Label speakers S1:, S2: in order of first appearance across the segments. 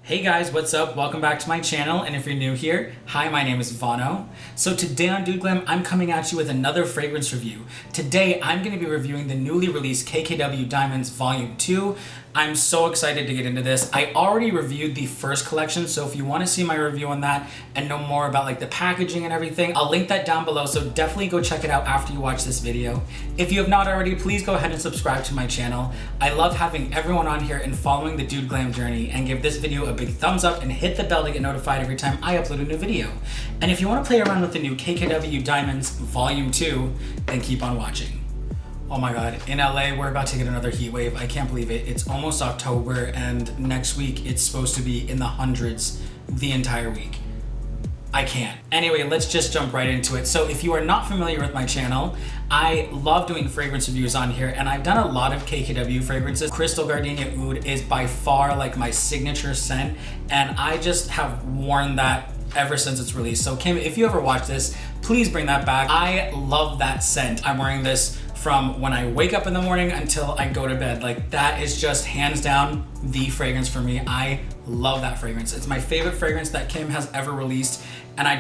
S1: Hey guys, what's up? Welcome back to my channel, and if you're new here, hi, my name is VANO. So today on DudeGlam, I'm coming at you with another fragrance review. Today, I'm going to be reviewing the newly released KKW Diamonds Volume 2. I'm so excited to get into this. I already reviewed the first collection, so if you want to see my review on that and know more about like the packaging and everything, I'll link that down below, so definitely go check it out after you watch this video. If you have not already, please go ahead and subscribe to my channel. I love having everyone on here and following the DudeGlam journey, and give this video a big thumbs up and hit the bell to get notified every time I upload a new video. And if you want to play around with the new KKW Diamonds Volume 2, then keep on watching. Oh my god, in LA, we're about to get another heat wave. I can't believe it. It's almost October, and next week it's supposed to be in the hundreds the entire week. I can't. Anyway, let's just jump right into it. So if you are not familiar with my channel, I love doing fragrance reviews on here, and I've done a lot of KKW fragrances. Crystal Gardenia Oud is by far like my signature scent, and I just have worn that ever since it's released. So Kim, if you ever watch this, please bring that back. I love that scent. I'm wearing this from when I wake up in the morning until I go to bed. Like, that is just hands down the fragrance for me. I love that fragrance. It's my favorite fragrance that Kim has ever released, and I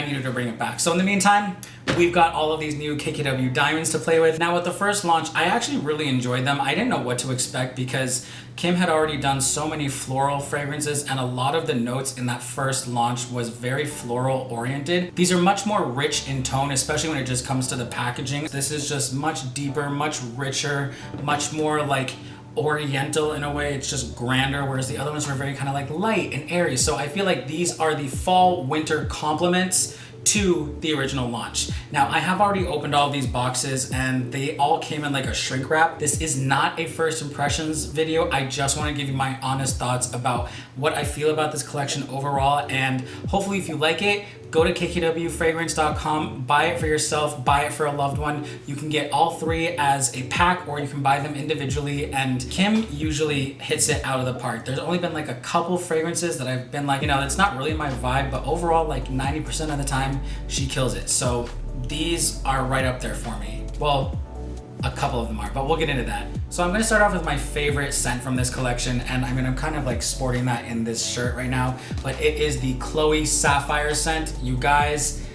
S1: needed to bring it back. So in the meantime, we've got all of these new KKW Diamonds to play with. Now with the first launch, I actually really enjoyed them. I didn't know what to expect because Kim had already done so many floral fragrances, and a lot of the notes in that first launch was very floral oriented. These are much more rich in tone, especially when it just comes to the packaging. This is just much deeper, much richer, much more like oriental in a way. It's just grander, whereas the other ones were very kind of like light and airy. So I feel like these are the fall winter complements to the original launch. Now, I have already opened all of these boxes, and they all came in like a shrink wrap. This is not a first impressions video. I just want to give you my honest thoughts about what I feel about this collection overall, and hopefully if you like it, go to kkwfragrance.com, buy it for yourself, buy it for a loved one. You can get all three as a pack, or you can buy them individually, and Kim usually hits it out of the park. There's only been like a couple fragrances that I've been like, you know, it's not really my vibe, but overall, like 90% of the time, she kills it. So these are right up there for me. Well, a couple of them are, but we'll get into that. So I'm gonna start off with my favorite scent from this collection, and I mean, I'm kind of like sporting that in this shirt right now, but it is the Chloe Sapphire scent. You guys,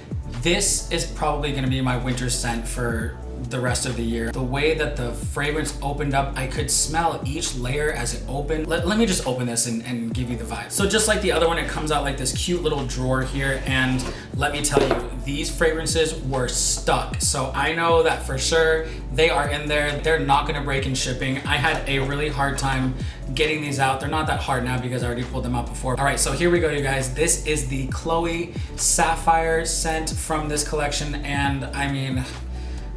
S1: this is probably gonna be my winter scent for the rest of the year. The way that the fragrance opened up, I could smell each layer as it opened. Let me just open this and give you the vibe. So just like the other one, it comes out like this cute little drawer here, and let me tell you, these fragrances were stuck. So I know that for sure they are in there. They're not gonna break in shipping. I had a really hard time getting these out. They're not that hard now because I already pulled them out before. All right, so here we go, you guys. This is the Chloe Sapphire scent from this collection, and I mean,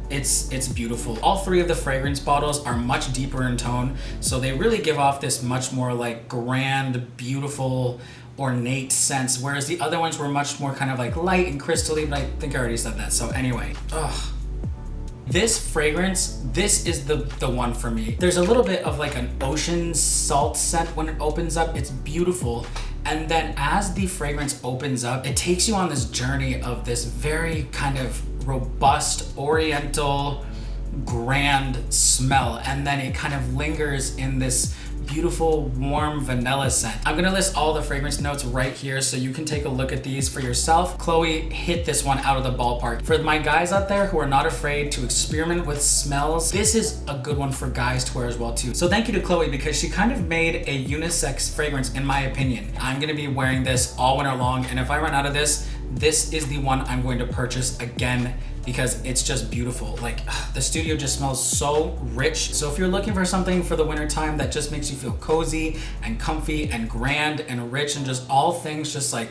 S1: it's beautiful. All three of the fragrance bottles are much deeper in tone, so they really give off this much more like grand, beautiful, ornate sense, whereas the other ones were much more kind of like light and crystally, but I think I already said that. So anyway, this fragrance, this is the one for me. There's a little bit of like an ocean salt scent when it opens up. It's beautiful. And then as the fragrance opens up, it takes you on this journey of this very kind of robust, oriental, grand smell. And then it kind of lingers in this beautiful, warm vanilla scent. I'm gonna list all the fragrance notes right here so you can take a look at these for yourself. Chloe hit this one out of the ballpark. For my guys out there who are not afraid to experiment with smells, this is a good one for guys to wear as well too. So thank you to Chloe, because she kind of made a unisex fragrance in my opinion. I'm gonna be wearing this all winter long, and if I run out of this is the one I'm going to purchase again, because it's just beautiful. Like, the studio just smells so rich. So if you're looking for something for the winter time that just makes you feel cozy and comfy and grand and rich and just all things just like,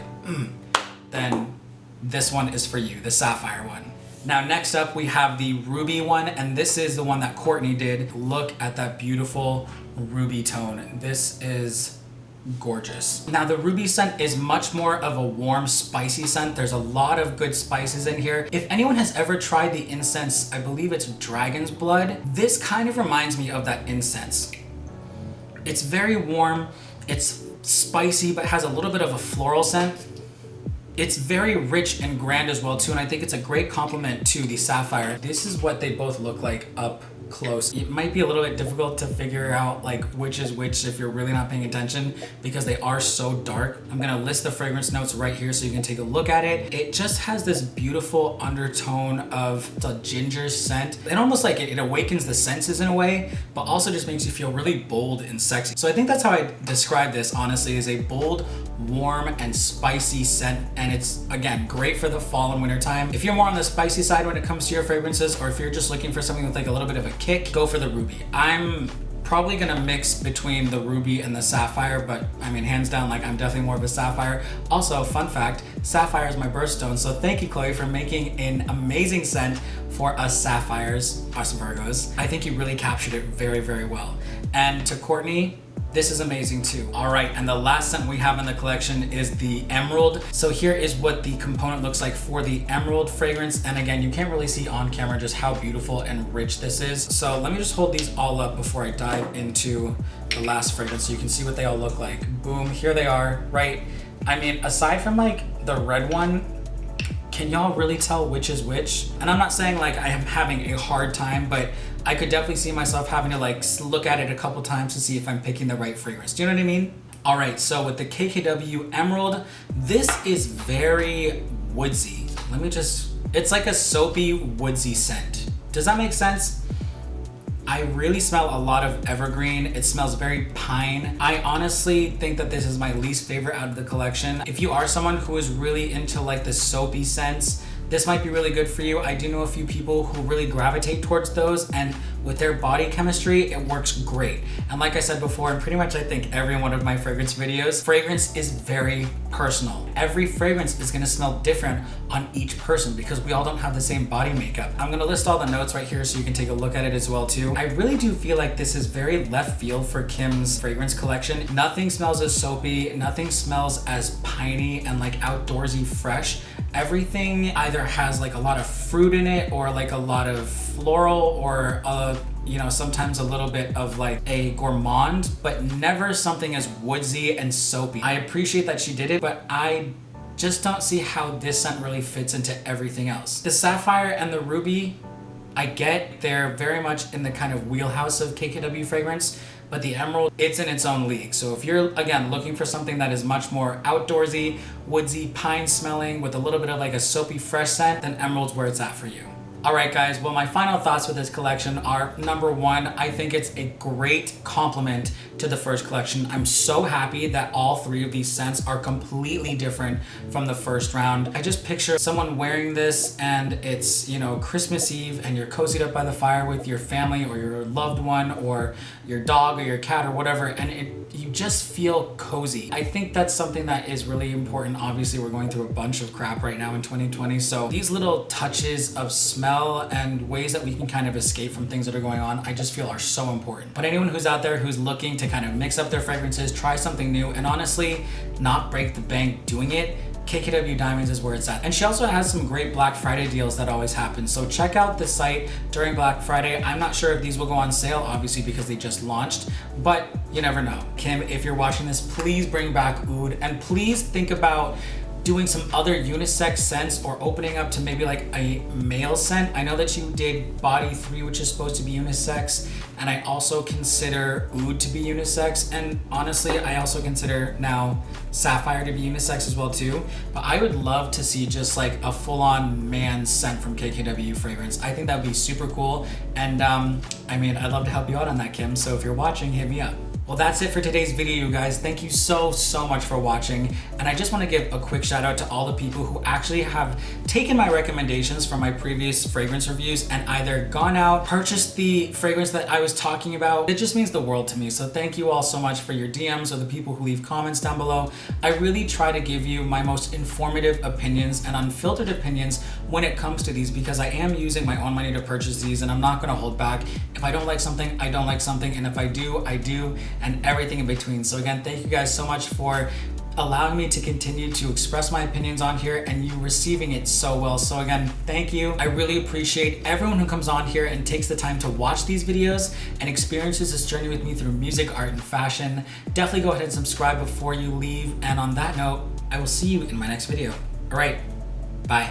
S1: then this one is for you, the Sapphire one. Now next up we have the Ruby one, and this is the one that Courtney did. Look at that beautiful ruby tone. This is gorgeous. Now the ruby scent is much more of a warm, spicy scent. There's a lot of good spices in here. If anyone has ever tried the incense, I believe it's Dragon's Blood, this kind of reminds me of that incense. It's very warm, it's spicy, but has a little bit of a floral scent. It's very rich and grand as well too, and I think it's a great compliment to the Sapphire. This is what they both look like up close. It might be a little bit difficult to figure out like which is which if you're really not paying attention because they are so dark. I'm gonna list the fragrance notes right here so you can take a look at it. It just has this beautiful undertone of the ginger scent. It almost like it awakens the senses in a way, but also just makes you feel really bold and sexy. So I think that's how I describe this, honestly, is a bold, warm, and spicy scent. And it's, again, great for the fall and winter time. If you're more on the spicy side when it comes to your fragrances, or if you're just looking for something with like a little bit of a kick, go for the Ruby. I'm probably gonna mix between the Ruby and the Sapphire, but I mean, hands down, like I'm definitely more of a Sapphire. Also, fun fact, Sapphire is my birthstone, so thank you, Chloe, for making an amazing scent for us Sapphires, us Virgos. I think you really captured it very, very well. And to Courtney, this is amazing too. All right, and the last scent we have in the collection is the Emerald. So here is what the component looks like for the Emerald fragrance. And again, you can't really see on camera just how beautiful and rich this is. So let me just hold these all up before I dive into the last fragrance so you can see what they all look like. Boom, here they are, right? I mean, aside from like the red one, can y'all really tell which is which? And I'm not saying like I am having a hard time, but I could definitely see myself having to like look at it a couple times to see if I'm picking the right fragrance. Do you know what I mean? All right, so with the KKW Emerald, this is very woodsy. It's like a soapy, woodsy scent. Does that make sense? I really smell a lot of evergreen. It smells very pine. I honestly think that this is my least favorite out of the collection. If you are someone who is really into like the soapy scents, this might be really good for you. I do know a few people who really gravitate towards those, and with their body chemistry, it works great. And like I said before, and pretty much I think every one of my fragrance videos, fragrance is very personal. Every fragrance is gonna smell different on each person because we all don't have the same body makeup. I'm gonna list all the notes right here so you can take a look at it as well too. I really do feel like this is very left field for Kim's fragrance collection. Nothing smells as soapy, nothing smells as piney and like outdoorsy fresh. Everything either has like a lot of fruit in it or like a lot of floral or you know, sometimes a little bit of like a gourmand, but never something as woodsy and soapy. I appreciate that she did it, but I just don't see how this scent really fits into everything else. The Sapphire and the Ruby, I get they're very much in the kind of wheelhouse of KKW fragrance, but the Emerald, it's in its own league. So if you're, again, looking for something that is much more outdoorsy, woodsy, pine smelling with a little bit of like a soapy fresh scent, then Emerald's where it's at for you. All right, guys, well, my final thoughts with this collection are, number one, I think it's a great compliment to the first collection. I'm so happy that all three of these scents are completely different from the first round. I just picture someone wearing this and it's, you know, Christmas Eve and you're cozied up by the fire with your family or your loved one or your dog or your cat or whatever, and you just feel cozy. I think that's something that is really important. Obviously, we're going through a bunch of crap right now in 2020, so these little touches of smell and ways that we can kind of escape from things that are going on, I just feel are so important. But anyone who's out there who's looking to kind of mix up their fragrances, try something new, and honestly, not break the bank doing it, KKW Diamonds is where it's at. And she also has some great Black Friday deals that always happen. So check out the site during Black Friday. I'm not sure if these will go on sale, obviously, because they just launched, but you never know. Kim, if you're watching this, please bring back Oud, and please think about doing some other unisex scents or opening up to maybe like a male scent. I know that you did Body 3, which is supposed to be unisex, and I also consider Oud to be unisex, and honestly, I also consider now Sapphire to be unisex as well too. But I would love to see just like a full-on man scent from KKW fragrance. I think that would be super cool, and I mean, I'd love to help you out on that, Kim, so if you're watching, hit me up. Well, that's it for today's video, you guys. Thank you so much for watching. And I just want to give a quick shout out to all the people who actually have taken my recommendations from my previous fragrance reviews and either gone out, purchased the fragrance that I was talking about. It just means the world to me. So thank you all so much for your DMs or the people who leave comments down below. I really try to give you my most informative opinions and unfiltered opinions when it comes to these, because I am using my own money to purchase these and I'm not going to hold back. If I don't like something, I don't like something. And if I do, I do. And everything in between. So again, thank you guys so much for allowing me to continue to express my opinions on here and you receiving it so well. So again, thank you. I really appreciate everyone who comes on here and takes the time to watch these videos and experiences this journey with me through music, art, and fashion. Definitely go ahead and subscribe before you leave. And on that note, I will see you in my next video. All right, bye.